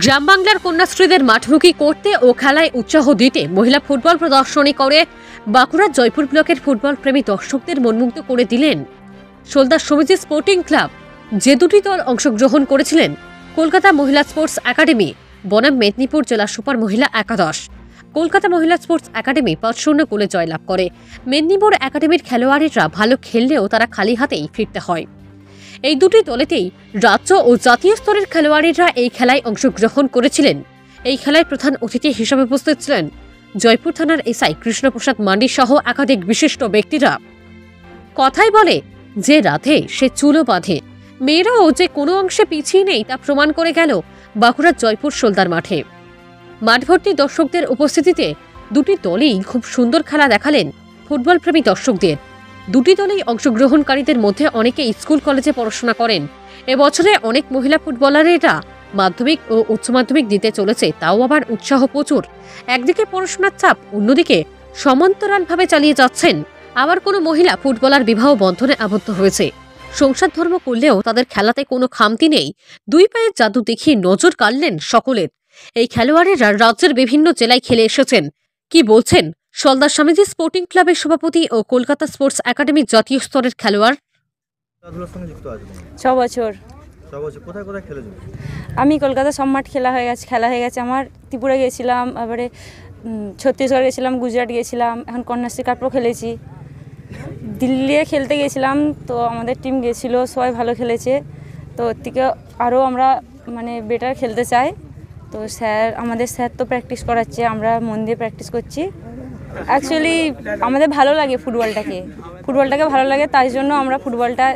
গ্রাম বাংলার কন্যাশ্রীদের মাঠমুখী করতে ও খেলায় উৎসাহ দিতে মহিলা ফুটবল প্রদর্শনী করে বাঁকুড়ার জয়পুর ব্লকের ফুটবল প্রেমী দর্শকদের মনমুগ্ধ করে দিলেন সোলদার সমিতি স্পোর্টিং ক্লাব। যে দুটি দল অংশগ্রহণ করেছিলেন কলকাতা মহিলা স্পোর্টস একাডেমি বনাম মেদিনীপুর জেলা সুপার মহিলা একাদশ। কলকাতা মহিলা স্পোর্টস একাডেমি 5-0 গোলে জয়লাভ করে। মেদিনীপুর একাডেমির খেলোয়াড়েরা ভালো খেললেও তারা খালি হাতেই ফিরতে হয়। এই দুটি দলেতেই রাজ্য ও জাতীয় স্তরের খেলোয়াড়েরা এই খেলায় অংশগ্রহণ করেছিলেন। এই খেলায় প্রধান অতিথি হিসেবে উপস্থিত ছিলেন জয়পুর থানার এসআই কৃষ্ণপ্রসাদ মান্ডি সহ একাধিক বিশিষ্ট ব্যক্তিরা। কথাই বলে যে রাধে সে চুলো বাঁধে, মেয়েরাও যে কোনো অংশে পিছিয়ে নেই তা প্রমাণ করে গেল বাঁকুড়ার জয়পুর সোলদার মাঠে। মাঠভর্তি দর্শকদের উপস্থিতিতে দুটি দলই খুব সুন্দর খেলা দেখালেন ফুটবল প্রেমী দর্শকদের। দুটি দলেই অংশগ্রহণকারীদের মধ্যে অনেকে স্কুল কলেজে পড়াশোনা করেন। এবছরে অনেক মহিলা ফুটবলারেরা মাধ্যমিক ও উচ্চ মাধ্যমিক দিতে চলেছে, তাও আবার উৎসাহ প্রচুর। একদিকে পড়াশোনার চাপ, অন্যদিকে সমান্তরালভাবে চালিয়ে যাচ্ছেন। আবার কোনো মহিলা ফুটবলার বিবাহ বন্ধনে আবদ্ধ হয়েছে। সংসার ধর্ম করলেও তাদের খেলাতে কোনো খামতি নেই। দুই পায়ের জাদু দেখিয়ে নজর কাড়লেন সকলের। এই খেলোয়াড়েরা রাজ্যের বিভিন্ন জেলায় খেলে এসেছেন। কি বলছেন সোলদার সমিতি স্পোর্টিং ক্লাবের সভাপতি ও কলকাতা স্পোর্টস একাডেমির জাতীয় স্তরের খেলোয়াড়? 6 বছর। কোথায় কোথায় খেলেছো? আমি কলকাতা সব মাঠ খেলা হয়ে গেছে আমার। ত্রিপুরা গেছিলাম, এবারে ছত্তিশগড় গেছিলাম, গুজরাট গেছিলাম, এখন কন্যাশ্রী কাপও খেলেছি। দিল্লি খেলতে গেছিলাম, তো আমাদের টিম গেছিল, সবাই ভালো খেলেছে। তো ওর থেকে আরও আমরা বেটার খেলতে চাই। তো আমাদের স্যার তো প্র্যাকটিস করাচ্ছে, আমরা মন দিয়ে প্র্যাকটিস করছি। অ্যাকচুয়ালি আমাদের ভালো লাগে ফুটবলটাকে ভালো লাগে, তাই জন্য আমরা ফুটবলটা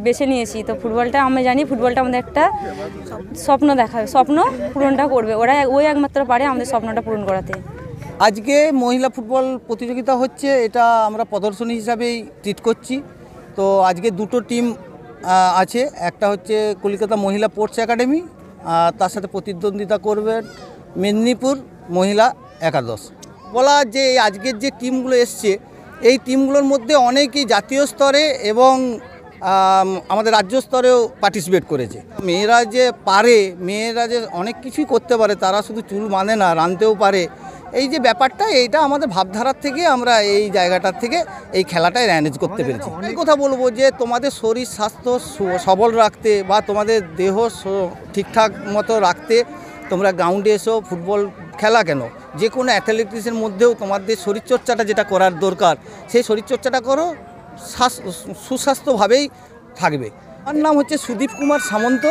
বেছে নিয়েছি। তো ফুটবলটা আমরা জানি ফুটবলটা আমাদের একটা স্বপ্ন পূরণটা করবে। ওই একমাত্র পারে আমাদের স্বপ্নটা পূরণ করাতে। আজকে মহিলা ফুটবল প্রতিযোগিতা হচ্ছে, এটা আমরা প্রদর্শনী হিসাবেই ট্রিট করছি। তো আজকে দুটো টিম আছে, একটা হচ্ছে কলকাতা মহিলা স্পোর্টস একাডেমি, তার সাথে প্রতিদ্বন্দ্বিতা করবে মেদিনীপুর মহিলা একাদশ। বলা যে আজকের যে টিমগুলো এসছে, এই টিমগুলোর মধ্যে অনেকেই জাতীয় স্তরে এবং আমাদের রাজ্য স্তরেও পার্টিসিপেট করেছে। মেয়েরা যে অনেক কিছুই করতে পারে, তারা শুধু চুল বাঁধে না, রাঁধতেও পারে। এই যে ব্যাপারটা, এইটা আমাদের ভাবধারার থেকে আমরা এই জায়গাটার থেকে এই খেলাটায় ম্যানেজ করতে পেরেছি। এই কথা বলবো যে তোমাদের শরীর স্বাস্থ্য সবল রাখতে বা তোমাদের দেহ ঠিকঠাক মতো রাখতে তোমরা গ্রাউন্ডে এসো। ফুটবল খেলা কেন, যে কোনো অ্যাথলেটিক্সের মধ্যেও তোমাদের শরীরচর্চাটা যেটা করার দরকার, সেই শরীরচর্চাটা করো, সুস্বাস্থ্যভাবেই থাকবে। আমার নাম হচ্ছে সুদীপ কুমার সামন্ত।